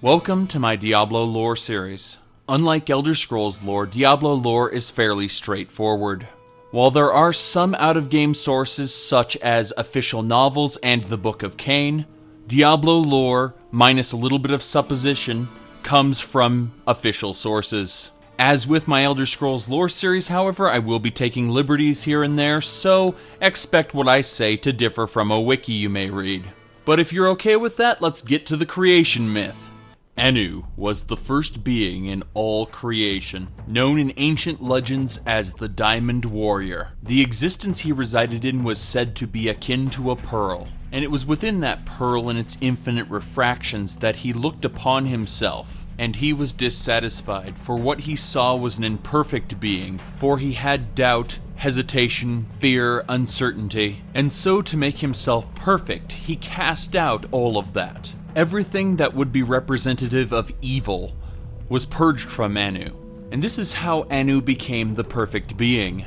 Welcome to my Diablo lore series. Unlike Elder Scrolls lore, Diablo lore is fairly straightforward. While there are some out-of-game sources such as official novels and the Book of Cain, Diablo lore, minus a little bit of supposition, comes from official sources. As with my Elder Scrolls lore series, however, I will be taking liberties here and there, so expect what I say to differ from a wiki you may read. But if you're okay with that, let's get to the creation myth. Anu was the first being in all creation, known in ancient legends as the Diamond Warrior. The existence he resided in was said to be akin to a pearl, and it was within that pearl and its infinite refractions that he looked upon himself, and he was dissatisfied, for what he saw was an imperfect being, for he had doubt, hesitation, fear, uncertainty, and so to make himself perfect, he cast out all of that. Everything that would be representative of evil was purged from Anu, and this is how Anu became the perfect being.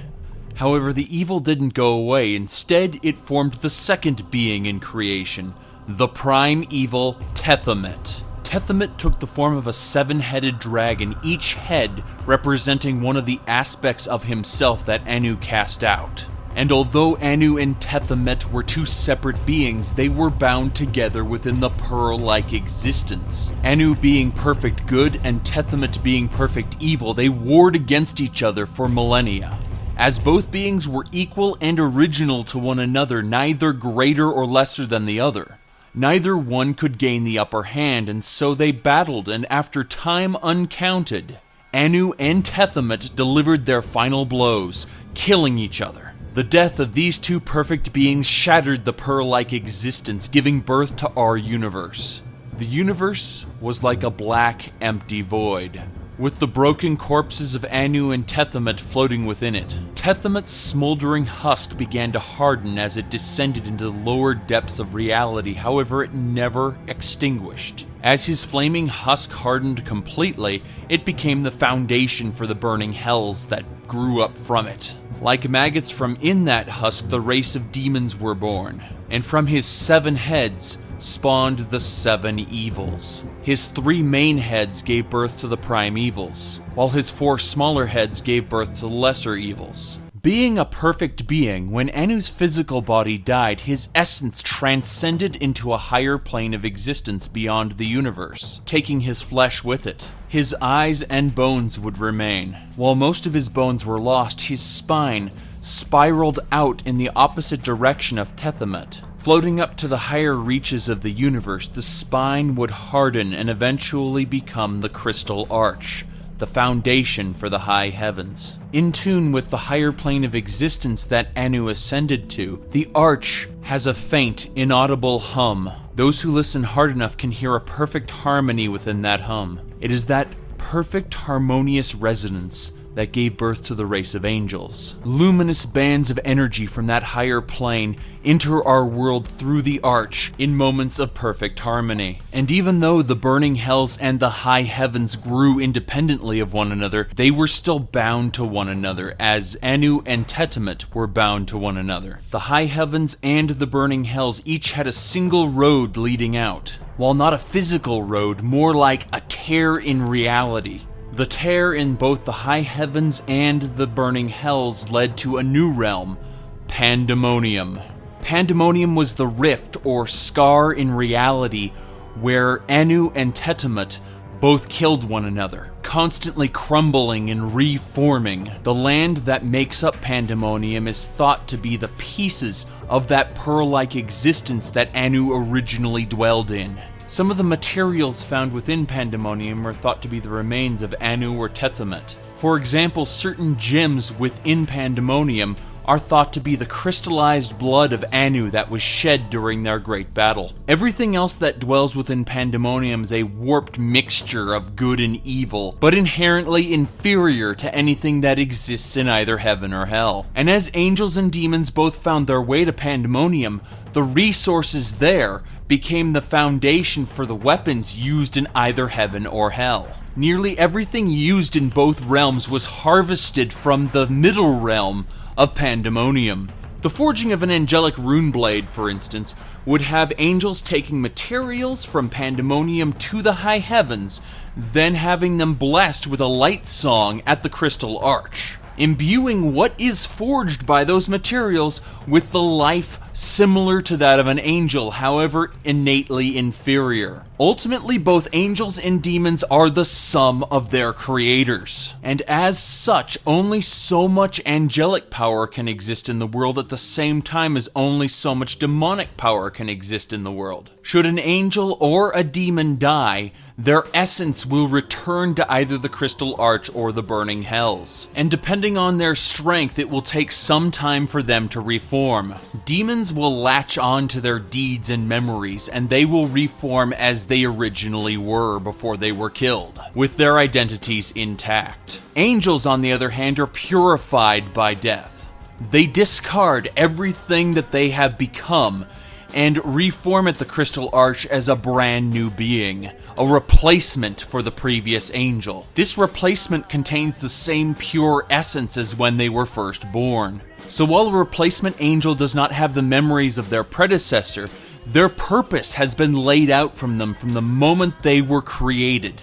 However, the evil didn't go away. Instead, it formed the second being in creation, the prime evil, Tethamet. Tethamet took the form of a seven-headed dragon, each head representing one of the aspects of himself that Anu cast out. And although Anu and Tethamet were two separate beings, they were bound together within the pearl-like existence. Anu being perfect good and Tethamet being perfect evil, they warred against each other for millennia. As both beings were equal and original to one another, neither greater or lesser than the other. Neither one could gain the upper hand, and so they battled, and after time uncounted, Anu and Tethamet delivered their final blows, killing each other. The death of these two perfect beings shattered the pearl-like existence, giving birth to our universe. The universe was like a black, empty void, with the broken corpses of Anu and Tethamet floating within it. Tethamet's smoldering husk began to harden as it descended into the lower depths of reality, however it never extinguished. As his flaming husk hardened completely, it became the foundation for the burning hells that grew up from it. Like maggots from in that husk, the race of demons were born, and from his 7 heads spawned the 7 evils. His 3 main heads gave birth to the prime evils, while his 4 smaller heads gave birth to the lesser evils. Being a perfect being, when Anu's physical body died, his essence transcended into a higher plane of existence beyond the universe, taking his flesh with it. His eyes and bones would remain. While most of his bones were lost, his spine spiraled out in the opposite direction of Tethamet. Floating up to the higher reaches of the universe, the spine would harden and eventually become the Crystal Arch, the foundation for the high heavens. In tune with the higher plane of existence that Anu ascended to, the arch has a faint, inaudible hum. Those who listen hard enough can hear a perfect harmony within that hum. It is that perfect, harmonious resonance that gave birth to the race of angels. Luminous bands of energy from that higher plane enter our world through the arch in moments of perfect harmony. And even though the burning hells and the high heavens grew independently of one another, they were still bound to one another, as Anu and Tethamet were bound to one another. The high heavens and the burning hells each had a single road leading out. While not a physical road, more like a tear in reality. The tear in both the high heavens and the burning hells led to a new realm, Pandemonium. Pandemonium was the rift or scar in reality where Anu and Tethamet both killed one another, constantly crumbling and reforming. The land that makes up Pandemonium is thought to be the pieces of that pearl-like existence that Anu originally dwelled in. Some of the materials found within Pandemonium are thought to be the remains of Anu or Tethamet. For example, certain gems within Pandemonium are thought to be the crystallized blood of Anu that was shed during their great battle. Everything else that dwells within Pandemonium is a warped mixture of good and evil, but inherently inferior to anything that exists in either heaven or hell. And as angels and demons both found their way to Pandemonium, the resources there became the foundation for the weapons used in either heaven or hell. Nearly everything used in both realms was harvested from the middle realm of Pandemonium. The forging of an angelic rune blade, for instance, would have angels taking materials from Pandemonium to the high heavens, then having them blessed with a light song at the Crystal Arch, imbuing what is forged by those materials with the life similar to that of an angel, however innately inferior. Ultimately, both angels and demons are the sum of their creators, and as such, only so much angelic power can exist in the world at the same time as only so much demonic power can exist in the world. Should an angel or a demon die, their essence will return to either the Crystal Arch or the Burning Hells, and depending on their strength, it will take some time for them to reform. Demons will latch on to their deeds and memories, and they will reform as they originally were before they were killed, with their identities intact. Angels, on the other hand, are purified by death. They discard everything that they have become and reform at the Crystal Arch as a brand new being, a replacement for the previous angel. This replacement contains the same pure essence as when they were first born. So while a replacement angel does not have the memories of their predecessor, their purpose has been laid out from them from the moment they were created,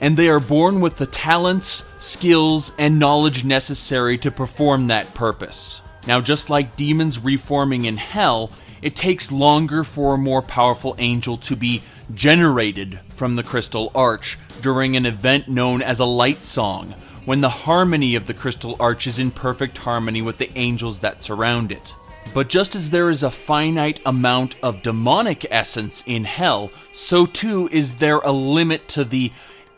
and they are born with the talents, skills, and knowledge necessary to perform that purpose. Now, just like demons reforming in hell, it takes longer for a more powerful angel to be generated from the Crystal Arch during an event known as a light song, when the harmony of the Crystal Arch is in perfect harmony with the angels that surround it. But just as there is a finite amount of demonic essence in hell, so too is there a limit to the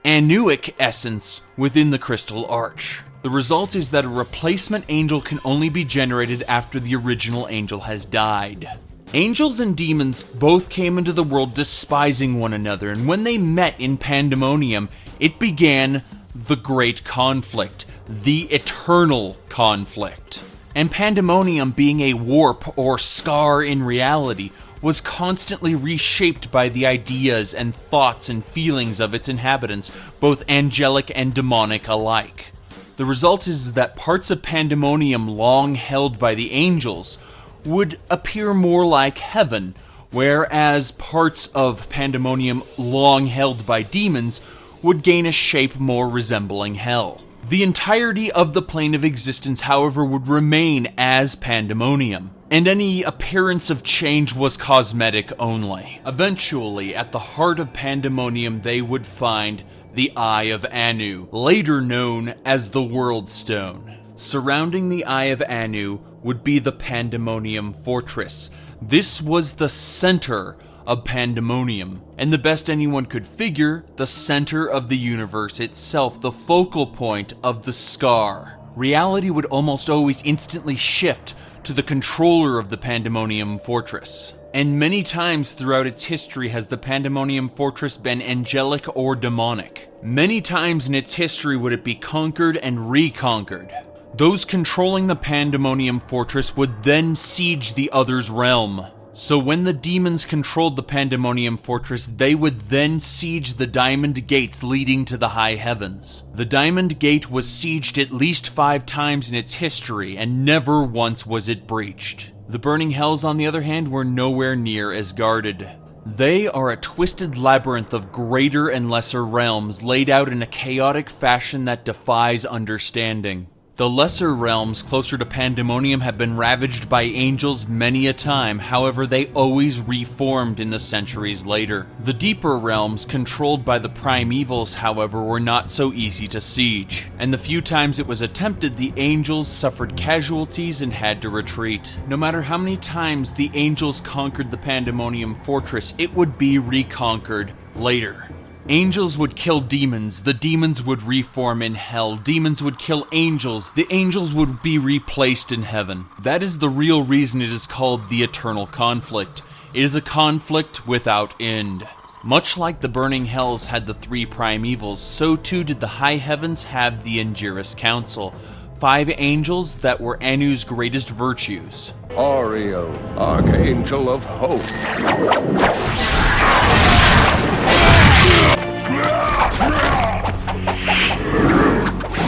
anuic essence within the Crystal Arch. The result is that a replacement angel can only be generated after the original angel has died. Angels and demons both came into the world despising one another, and when they met in Pandemonium, it began the Great Conflict, the Eternal Conflict. And Pandemonium, being a warp or scar in reality, was constantly reshaped by the ideas and thoughts and feelings of its inhabitants, both angelic and demonic alike. The result is that parts of Pandemonium long held by the angels would appear more like heaven, whereas parts of Pandemonium long held by demons would gain a shape more resembling hell. The entirety of the plane of existence, however, would remain as Pandemonium, and any appearance of change was cosmetic only. Eventually, at the heart of Pandemonium, they would find the Eye of Anu, later known as the World Stone. Surrounding the Eye of Anu would be the Pandemonium Fortress. This was the center of Pandemonium, and the best anyone could figure, the center of the universe itself, the focal point of the scar. Reality would almost always instantly shift to the controller of the Pandemonium Fortress. And many times throughout its history has the Pandemonium Fortress been angelic or demonic. Many times in its history would it be conquered and reconquered. Those controlling the Pandemonium Fortress would then siege the other's realm. So when the demons controlled the Pandemonium Fortress, they would then siege the Diamond Gates leading to the high heavens. The Diamond Gate was sieged at least 5 times in its history, and never once was it breached. The Burning Hells, on the other hand, were nowhere near as guarded. They are a twisted labyrinth of greater and lesser realms laid out in a chaotic fashion that defies understanding. The lesser realms closer to Pandemonium have been ravaged by angels many a time, however they always reformed in the centuries later. The deeper realms, controlled by the primevals, however, were not so easy to siege, and the few times it was attempted, the angels suffered casualties and had to retreat. No matter how many times the angels conquered the Pandemonium Fortress, it would be reconquered later. Angels would kill demons, the demons would reform in hell, demons would kill angels, the angels would be replaced in heaven. That is the real reason it is called the Eternal Conflict. It is a conflict without end. Much like the Burning Hells had the 3 primevals, so too did the High Heavens have the Angiris Council, 5 angels that were Anu's greatest virtues. Ariel, Archangel of Hope.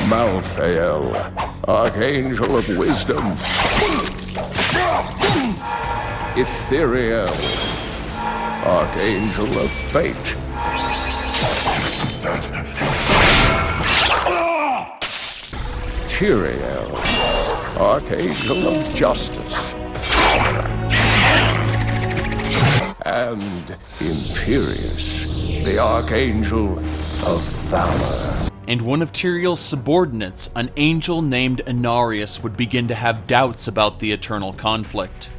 Malthael, Archangel of Wisdom. Ethereal, Archangel of Fate. Tyrael, Archangel of Justice. And Imperious, the Archangel of Valor. And one of Tyrael's subordinates, an angel named Inarius, would begin to have doubts about the eternal conflict.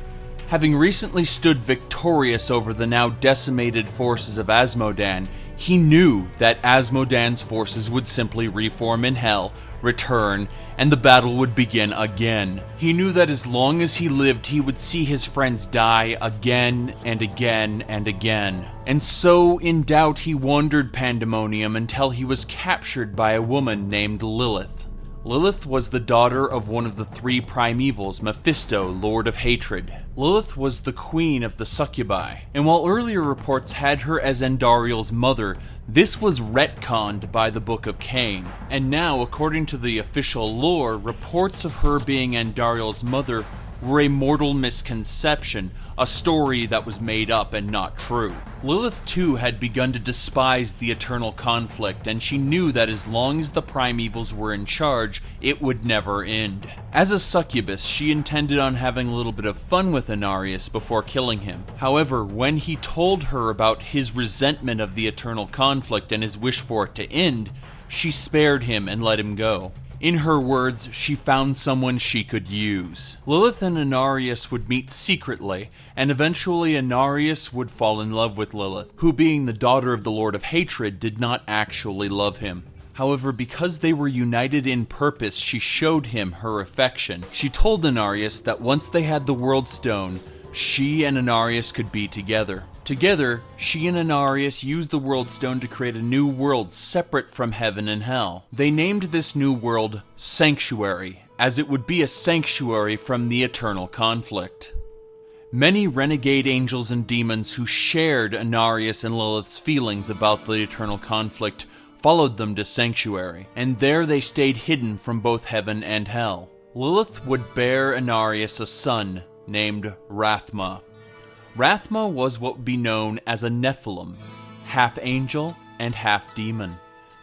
Having recently stood victorious over the now decimated forces of Asmodan, he knew that Asmodan's forces would simply reform in Hell, return, and the battle would begin again. He knew that as long as he lived, he would see his friends die again and again and again. And so, in doubt, he wandered Pandemonium until he was captured by a woman named Lilith. Lilith was the daughter of one of the three primevals, Mephisto, Lord of Hatred. Lilith was the queen of the succubi, and while earlier reports had her as Andariel's mother, this was retconned by the Book of Cain. And now, according to the official lore, reports of her being Andariel's mother were a mortal misconception, a story that was made up and not true. Lilith too had begun to despise the eternal conflict, and she knew that as long as the primevals were in charge, it would never end. As a succubus, she intended on having a little bit of fun with Inarius before killing him. However, when he told her about his resentment of the eternal conflict and his wish for it to end, she spared him and let him go. In her words, she found someone she could use. Lilith and Inarius would meet secretly, and eventually Inarius would fall in love with Lilith, who, being the daughter of the Lord of Hatred, did not actually love him. However, because they were united in purpose, she showed him her affection. She told Inarius that once they had the World Stone, she and Inarius could be together. Together, she and Inarius used the World Stone to create a new world separate from heaven and hell. They named this new world Sanctuary, as it would be a sanctuary from the eternal conflict. Many renegade angels and demons who shared Inarius and Lilith's feelings about the eternal conflict followed them to Sanctuary, and there they stayed hidden from both heaven and hell. Lilith would bear Inarius a son named Rathma. Rathma was what would be known as a Nephilim, half angel and half demon.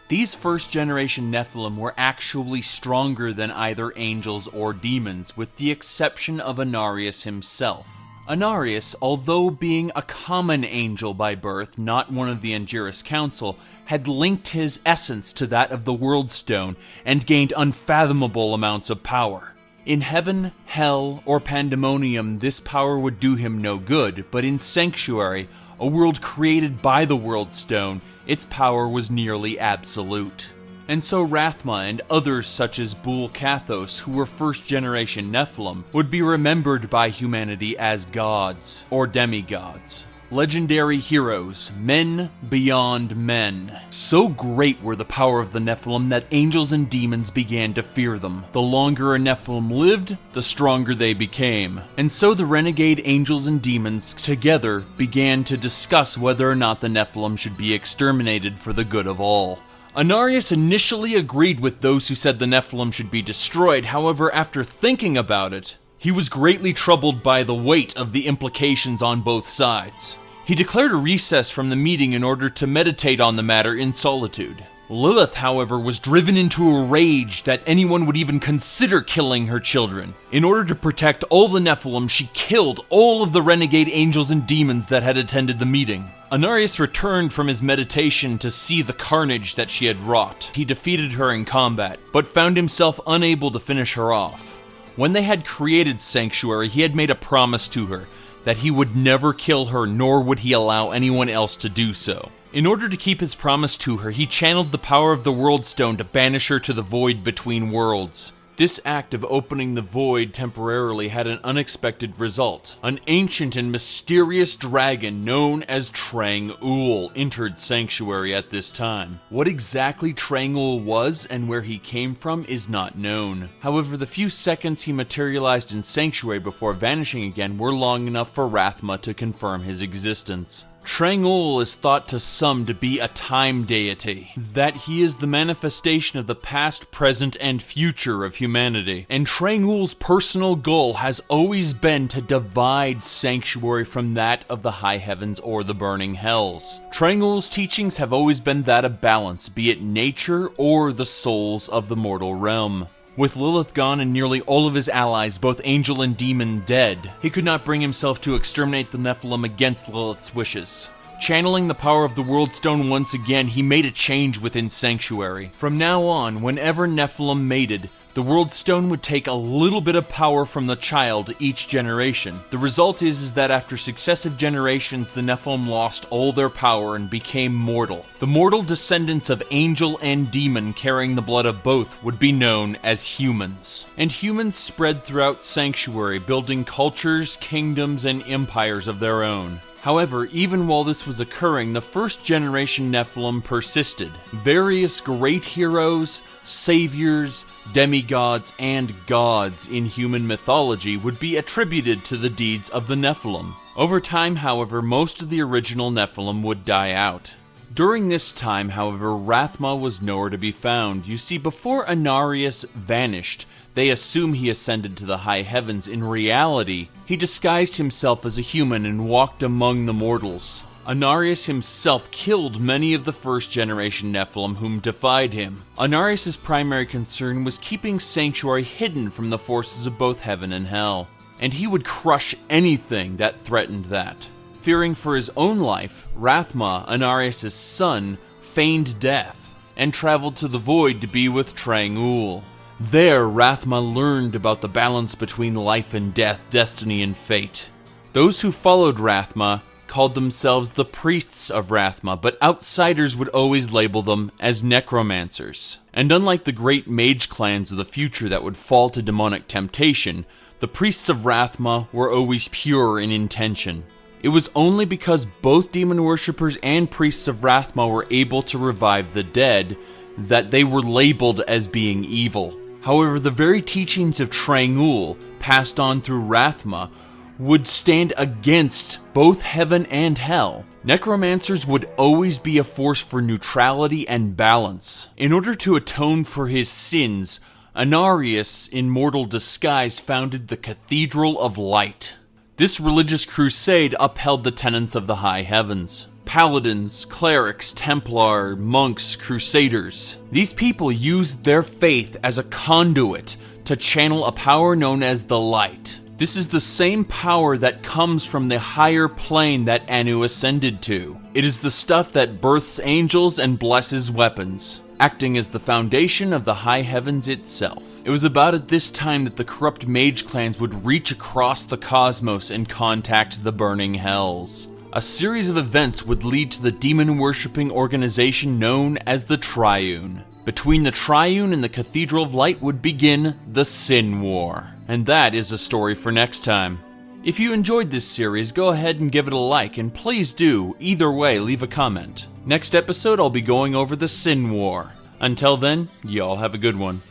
These first-generation Nephilim were actually stronger than either angels or demons, with the exception of Inarius himself. Inarius, although being a common angel by birth, not one of the Angiris Council, had linked his essence to that of the World Stone and gained unfathomable amounts of power. In heaven, hell, or Pandemonium, this power would do him no good, but in Sanctuary, a world created by the World Stone, its power was nearly absolute. And so Rathma and others such as Bul Kathos, who were first-generation Nephilim, would be remembered by humanity as gods, or demigods. Legendary heroes, men beyond men. So great were the power of the Nephilim that angels and demons began to fear them. The longer a Nephilim lived, the stronger they became. And so the renegade angels and demons together began to discuss whether or not the Nephilim should be exterminated for the good of all. Inarius initially agreed with those who said the Nephilim should be destroyed. However, after thinking about it, he was greatly troubled by the weight of the implications on both sides. He declared a recess from the meeting in order to meditate on the matter in solitude. Lilith, however, was driven into a rage that anyone would even consider killing her children. In order to protect all the Nephilim, she killed all of the renegade angels and demons that had attended the meeting. Inarius returned from his meditation to see the carnage that she had wrought. He defeated her in combat, but found himself unable to finish her off. When they had created Sanctuary, he had made a promise to her that he would never kill her, nor would he allow anyone else to do so. In order to keep his promise to her, he channeled the power of the World Stone to banish her to the void between worlds. This act of opening the void temporarily had an unexpected result. An ancient and mysterious dragon known as Trang-Ul entered Sanctuary at this time. What exactly Trang-Ul was and where he came from is not known. However, the few seconds he materialized in Sanctuary before vanishing again were long enough for Rathma to confirm his existence. Trang'ul is thought to some to be a time deity, that he is the manifestation of the past, present, and future of humanity. And Trang'ul's personal goal has always been to divide Sanctuary from that of the high heavens or the burning hells. Trang'ul's teachings have always been that of balance, be it nature or the souls of the mortal realm. With Lilith gone and nearly all of his allies, both angel and demon, dead, he could not bring himself to exterminate the Nephilim against Lilith's wishes. Channeling the power of the World Stone once again, he made a change within Sanctuary. From now on, whenever Nephilim mated, the World Stone would take a little bit of power from the child each generation. The result is that after successive generations, the Nephilim lost all their power and became mortal. The mortal descendants of angel and demon carrying the blood of both would be known as humans. And humans spread throughout Sanctuary, building cultures, kingdoms, and empires of their own. However, even while this was occurring, the first generation Nephilim persisted. Various great heroes, saviors, demigods, and gods in human mythology would be attributed to the deeds of the Nephilim. Over time, however, most of the original Nephilim would die out. During this time, however, Rathma was nowhere to be found. You see, before Anarius vanished, they assume he ascended to the high heavens. In reality, he disguised himself as a human and walked among the mortals. Anarius himself killed many of the first generation Nephilim whom defied him. Anarius' primary concern was keeping Sanctuary hidden from the forces of both heaven and hell, and he would crush anything that threatened that. Fearing for his own life, Rathma, Anarius' son, feigned death and traveled to the void to be with Trang'ul. There, Rathma learned about the balance between life and death, destiny and fate. Those who followed Rathma called themselves the priests of Rathma, but outsiders would always label them as necromancers. And unlike the great mage clans of the future that would fall to demonic temptation, the priests of Rathma were always pure in intention. It was only because both demon worshippers and priests of Rathma were able to revive the dead that they were labeled as being evil. However, the very teachings of Trang'ul, passed on through Rathma, would stand against both heaven and hell. Necromancers would always be a force for neutrality and balance. In order to atone for his sins, Anarius, in mortal disguise, founded the Cathedral of Light. This religious crusade upheld the tenets of the high heavens. Paladins, clerics, Templar, monks, crusaders. These people used their faith as a conduit to channel a power known as the Light. This is the same power that comes from the higher plane that Anu ascended to. It is the stuff that births angels and blesses weapons, acting as the foundation of the high heavens itself. It was about at this time that the corrupt mage clans would reach across the cosmos and contact the burning hells. A series of events would lead to the demon-worshipping organization known as the Triune. Between the Triune and the Cathedral of Light would begin the Sin War. And that is a story for next time. If you enjoyed this series, go ahead and give it a like, and please do, either way, leave a comment. Next episode, I'll be going over the Sin War. Until then, y'all have a good one.